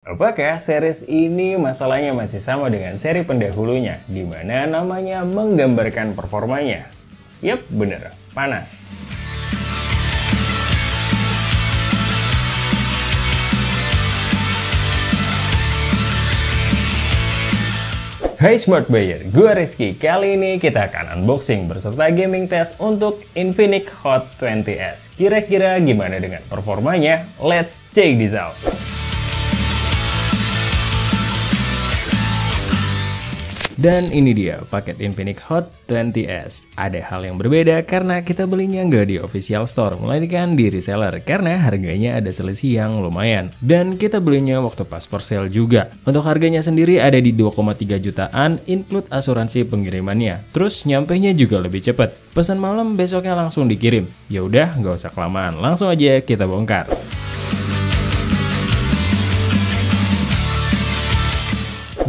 Apakah series ini masalahnya masih sama dengan seri pendahulunya, di mana namanya menggambarkan performanya? Yap, bener, panas. Hai Smart Buyer, gue Rizky. Kali ini kita akan unboxing berserta gaming test untuk Infinix Hot 20s. Kira-kira gimana dengan performanya? Let's check this out. Dan ini dia paket Infinix Hot 20s. Ada hal yang berbeda karena kita belinya nggak di official store, melainkan di reseller karena harganya ada selisih yang lumayan. Dan kita belinya waktu pas for sale juga. Untuk harganya sendiri ada di 2,3 jutaan, include asuransi pengirimannya. Terus nyampenya juga lebih cepat. Pesan malam besoknya langsung dikirim. Ya udah, nggak usah kelamaan, langsung aja kita bongkar.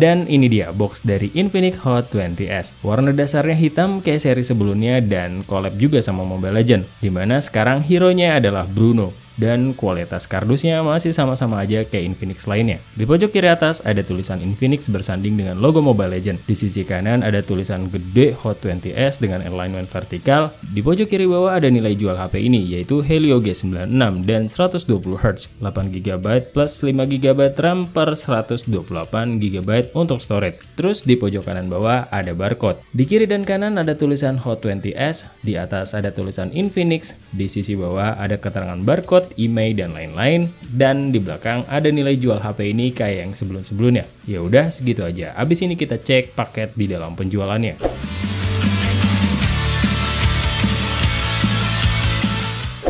Dan ini dia box dari Infinix Hot 20s. Warna dasarnya hitam kayak seri sebelumnya dan collab juga sama Mobile Legends, dimana sekarang hero-nya adalah Bruno. Dan kualitas kardusnya masih sama-sama aja kayak Infinix lainnya. Di pojok kiri atas ada tulisan Infinix bersanding dengan logo Mobile Legends. Di sisi kanan ada tulisan gede Hot 20s dengan alignment vertikal. Di pojok kiri bawah ada nilai jual HP ini, yaitu Helio G96 dan 120Hz, 8GB plus 5GB RAM per 128GB untuk storage. Terus di pojok kanan bawah ada barcode. Di kiri dan kanan ada tulisan Hot 20s, di atas ada tulisan Infinix, di sisi bawah ada keterangan barcode, email dan lain-lain, dan di belakang ada nilai jual HP ini kayak yang sebelum-sebelumnya. Ya udah segitu aja. Abis ini kita cek paket di dalam penjualannya.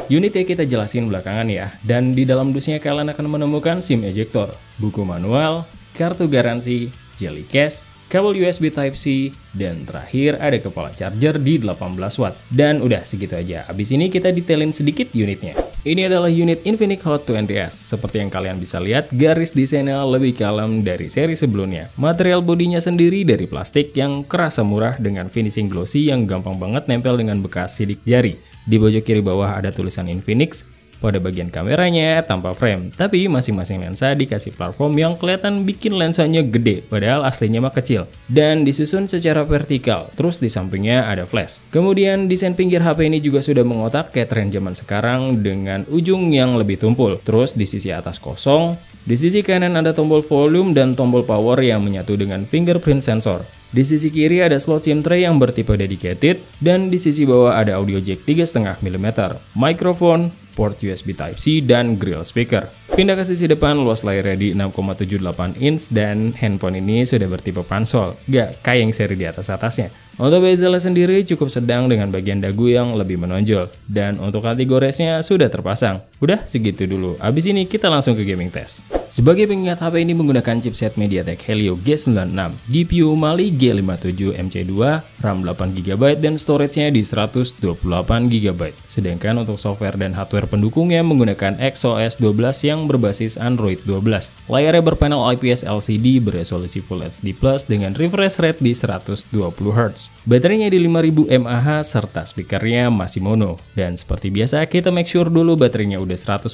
Unitnya kita jelasin belakangan ya. Dan di dalam dusnya kalian akan menemukan SIM ejector, buku manual, kartu garansi, jelly case, kabel USB Type-C, dan terakhir ada kepala charger di 18 watt. Dan udah segitu aja. Abis ini kita detailin sedikit unitnya. Ini adalah unit Infinix Hot 20s. Seperti yang kalian bisa lihat, garis desainnya lebih kalem dari seri sebelumnya. Material bodinya sendiri dari plastik yang kerasa murah dengan finishing glossy yang gampang banget nempel dengan bekas sidik jari. Di pojok kiri bawah ada tulisan Infinix. Pada bagian kameranya tanpa frame, tapi masing-masing lensa dikasih platform yang kelihatan bikin lensanya gede, padahal aslinya mah kecil. Dan disusun secara vertikal, terus di sampingnya ada flash. Kemudian desain pinggir HP ini juga sudah mengotak kayak tren zaman sekarang dengan ujung yang lebih tumpul. Terus di sisi atas kosong, di sisi kanan ada tombol volume dan tombol power yang menyatu dengan fingerprint sensor. Di sisi kiri ada slot SIM tray yang bertipe dedicated, dan di sisi bawah ada audio jack 3,5 mm, mikrofon, port USB Type-C, dan grill speaker. Pindah ke sisi depan, luas layarnya di 6,78 inch dan handphone ini sudah bertipe pansol, gak kayak yang seri di atas-atasnya. Untuk bezelnya sendiri cukup sedang dengan bagian dagu yang lebih menonjol, dan untuk anti goresnya sudah terpasang. Udah segitu dulu, abis ini kita langsung ke gaming test. Sebagai pengingat, HP ini menggunakan chipset MediaTek Helio G96, GPU Mali G57 MC2, RAM 8GB dan storage-nya di 128GB. Sedangkan untuk software dan hardware pendukungnya menggunakan XOS 12 yang berbasis Android 12. Layarnya berpanel IPS LCD beresolusi Full HD+ dengan refresh rate di 120Hz. Baterainya di 5000 mAh serta speakernya masih mono. Dan seperti biasa kita make sure dulu baterainya udah 100%.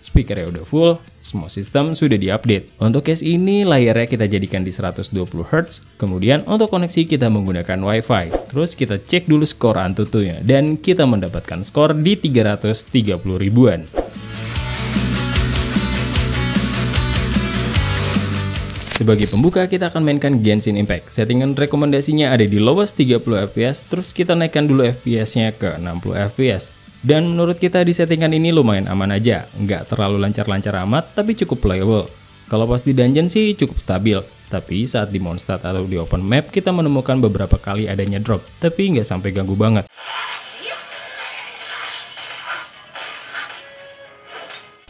Speakernya udah full, semua sistem sudah diupdate. Untuk case ini layarnya kita jadikan di 120Hz. Kemudian untuk koneksi kita menggunakan WiFi. Terus kita cek dulu skor Antutunya dan kita mendapatkan skor di 330 ribuan. Sebagai pembuka kita akan mainkan Genshin Impact. Settingan rekomendasinya ada di lowest 30 fps, terus kita naikkan dulu FPS-nya ke 60 fps. Dan menurut kita di settingan ini lumayan aman aja, nggak terlalu lancar-lancar amat, tapi cukup playable. Kalau pas di dungeon sih cukup stabil, tapi saat di Mondstadt atau di open map kita menemukan beberapa kali adanya drop, tapi nggak sampai ganggu banget.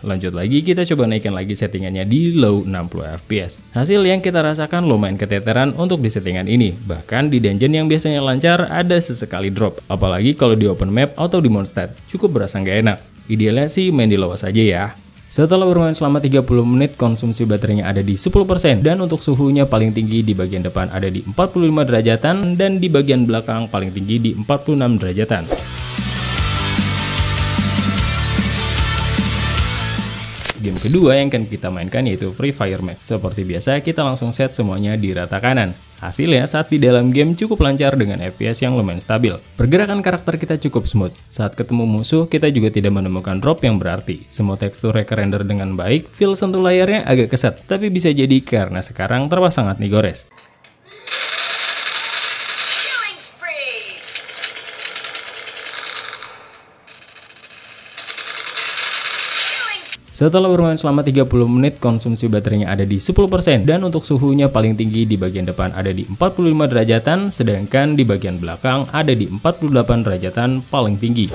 Lanjut lagi, kita coba naikkan lagi settingannya di low 60 fps. Hasil yang kita rasakan lumayan keteteran untuk di settingan ini. Bahkan di dungeon yang biasanya lancar ada sesekali drop. Apalagi kalau di open map atau di Mondstadt, cukup berasa nggak enak. Idealnya sih main di low saja ya. Setelah bermain selama 30 menit, konsumsi baterainya ada di 10%. Dan untuk suhunya paling tinggi di bagian depan ada di 45 derajatan. Dan di bagian belakang paling tinggi di 46 derajatan. Game kedua yang akan kita mainkan yaitu Free Fire Max. Seperti biasa, kita langsung set semuanya di rata kanan. Hasilnya saat di dalam game cukup lancar dengan FPS yang lumayan stabil. Pergerakan karakter kita cukup smooth. Saat ketemu musuh, kita juga tidak menemukan drop yang berarti. Semua tekstur render dengan baik, feel sentuh layarnya agak kesat, tapi bisa jadi karena sekarang terpasang sangat digores. Setelah bermain selama 30 menit, konsumsi baterainya ada di 10% dan untuk suhunya paling tinggi di bagian depan ada di 45 derajatan, sedangkan di bagian belakang ada di 48 derajatan paling tinggi.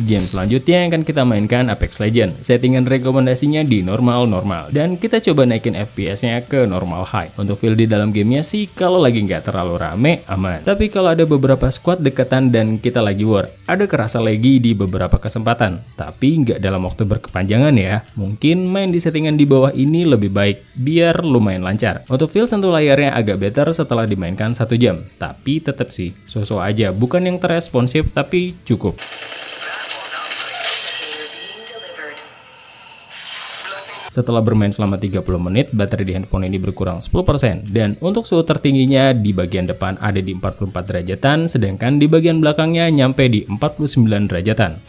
Game selanjutnya yang akan kita mainkan Apex Legends. Settingan rekomendasinya di normal dan kita coba naikin FPS-nya ke normal high. Untuk feel di dalam gamenya sih kalau lagi nggak terlalu rame aman. Tapi kalau ada beberapa squad deketan dan kita lagi war, ada kerasa lagi di beberapa kesempatan. Tapi nggak dalam waktu berkepanjangan ya. Mungkin main di settingan di bawah ini lebih baik biar lumayan lancar. Untuk feel sentuh layarnya agak better setelah dimainkan 1 jam. Tapi tetap sih so-so aja, bukan yang terresponsif tapi cukup. Setelah bermain selama 30 menit, baterai di handphone ini berkurang 10%. Dan untuk suhu tertingginya di bagian depan ada di 44 derajatan, sedangkan di bagian belakangnya nyampe di 49 derajatan.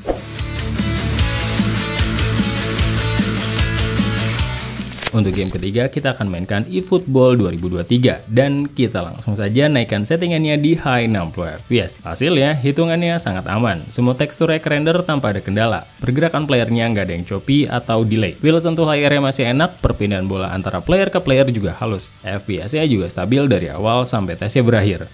Untuk game ketiga, kita akan mainkan eFootball 2023 dan kita langsung saja naikkan settingannya di high 60 fps. Hasilnya, hitungannya sangat aman. Semua tekstur render tanpa ada kendala. Pergerakan playernya nggak ada yang choppy atau delay. Feel sentuh layarnya masih enak, perpindahan bola antara player ke player juga halus. FPS-nya juga stabil dari awal sampai tesnya berakhir.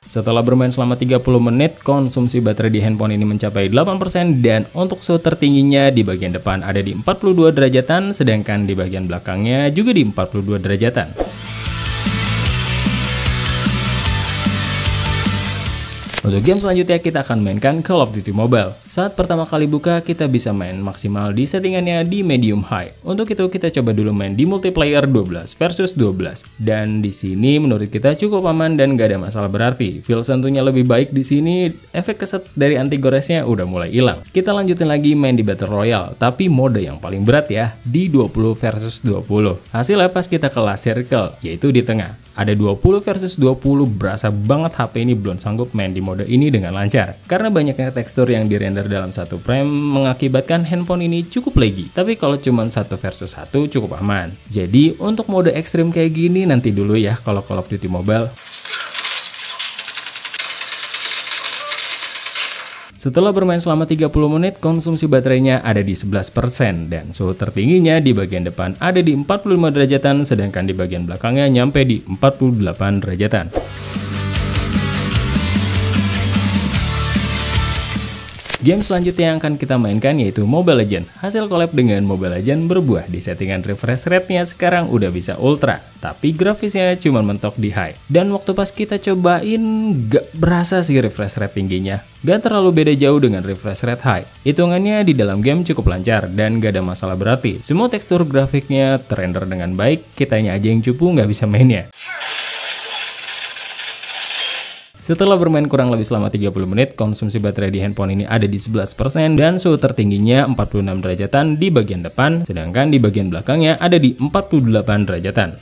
Setelah bermain selama 30 menit, konsumsi baterai di handphone ini mencapai 8% dan untuk suhu tertingginya di bagian depan ada di 42 derajatan, sedangkan di bagian belakangnya juga di 42 derajatan. Untuk game selanjutnya kita akan mainkan Call of Duty Mobile. Saat pertama kali buka, kita bisa main maksimal di settingannya di medium high. Untuk itu kita coba dulu main di multiplayer 12 versus 12. Dan di sini menurut kita cukup aman dan gak ada masalah berarti. Feel sentuhnya lebih baik di sini, efek keset dari anti goresnya udah mulai hilang. Kita lanjutin lagi main di Battle Royale, tapi mode yang paling berat ya, di 20 versus 20. Hasilnya pas kita ke last circle, yaitu di tengah. Ada 20 versus 20, berasa banget HP ini belum sanggup main di mode ini dengan lancar. Karena banyaknya tekstur yang dirender dalam satu frame mengakibatkan handphone ini cukup laggy. Tapi kalau cuma 1 versus 1 cukup aman. Jadi untuk mode ekstrim kayak gini nanti dulu ya kalau Call of Duty Mobile. Setelah bermain selama 30 menit, konsumsi baterainya ada di 11% dan suhu tertingginya di bagian depan ada di 45 derajatan, sedangkan di bagian belakangnya nyampe di 48 derajatan. Game selanjutnya yang akan kita mainkan yaitu Mobile Legends. Hasil collab dengan Mobile Legends berbuah di settingan refresh rate-nya sekarang udah bisa ultra, tapi grafisnya cuma mentok di high. Dan waktu pas kita cobain gak berasa sih refresh rate tingginya. Gak terlalu beda jauh dengan refresh rate high. Hitungannya di dalam game cukup lancar dan gak ada masalah berarti. Semua tekstur grafiknya terrender dengan baik, kitanya aja yang cupu gak bisa mainnya. Setelah bermain kurang lebih selama 30 menit, konsumsi baterai di handphone ini ada di 11% dan suhu tertingginya 46 derajatan di bagian depan, sedangkan di bagian belakangnya ada di 48 derajatan.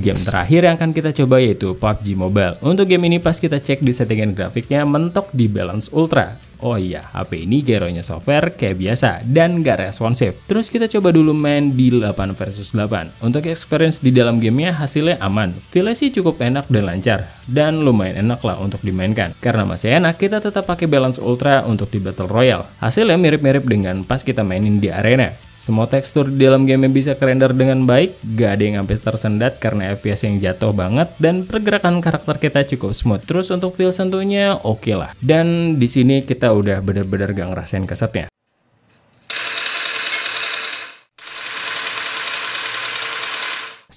Game terakhir yang akan kita coba yaitu PUBG Mobile. Untuk game ini pas kita cek di settingan grafiknya mentok di balance ultra. Oh iya, HP ini gyronya software kayak biasa dan gak responsif. Terus kita coba dulu main di 8 versus 8. Untuk experience di dalam gamenya hasilnya aman. Feelnya sih cukup enak dan lancar. Dan lumayan enak lah untuk dimainkan. Karena masih enak, kita tetap pakai balance ultra untuk di Battle Royale. Hasilnya mirip-mirip dengan pas kita mainin di arena. Semua tekstur di dalam game bisa kerender dengan baik, gak ada yang hampir tersendat karena FPS yang jatuh banget, dan pergerakan karakter kita cukup smooth. Terus untuk feel sentuhnya oke lah. Dan di sini kita udah bener-bener gak ngerasain kesetnya.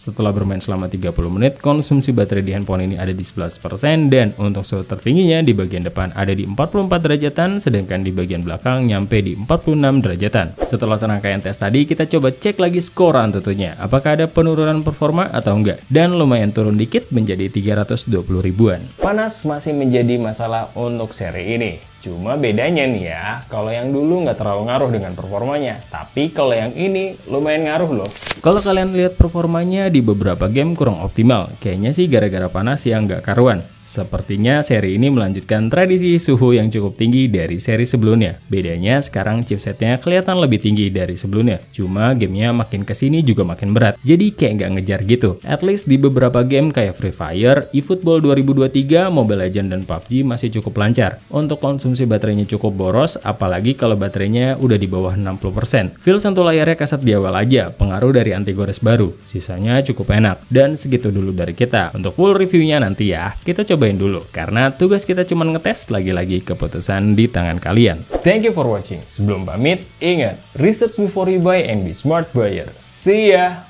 Setelah bermain selama 30 menit, konsumsi baterai di handphone ini ada di 11% dan untuk suhu tertingginya di bagian depan ada di 44 derajatan, sedangkan di bagian belakang nyampe di 46 derajatan. Setelah serangkaian tes tadi, kita coba cek lagi skor Antutunya. Apakah ada penurunan performa atau enggak? Dan lumayan turun dikit menjadi 320 ribuan. Panas masih menjadi masalah untuk seri ini. Cuma bedanya nih ya, kalau yang dulu nggak terlalu ngaruh dengan performanya, tapi kalau yang ini lumayan ngaruh loh. Kalau kalian lihat performanya di beberapa game kurang optimal, kayaknya sih gara-gara panas yang nggak karuan. Sepertinya seri ini melanjutkan tradisi suhu yang cukup tinggi dari seri sebelumnya. Bedanya sekarang chipsetnya kelihatan lebih tinggi dari sebelumnya. Cuma gamenya makin kesini juga makin berat. Jadi kayak nggak ngejar gitu. At least di beberapa game kayak Free Fire, eFootball 2023, Mobile Legends, dan PUBG masih cukup lancar. Untuk konsumsi baterainya cukup boros, apalagi kalau baterainya udah di bawah 60%. Feel sentuh layarnya kasar di awal aja, pengaruh dari anti gores baru. Sisanya cukup enak. Dan segitu dulu dari kita. Untuk full reviewnya nanti ya, kita cobain dulu, karena tugas kita cuma ngetes, lagi-lagi keputusan di tangan kalian. Thank you for watching. Sebelum pamit, ingat, research before you buy and be smart buyer. See ya!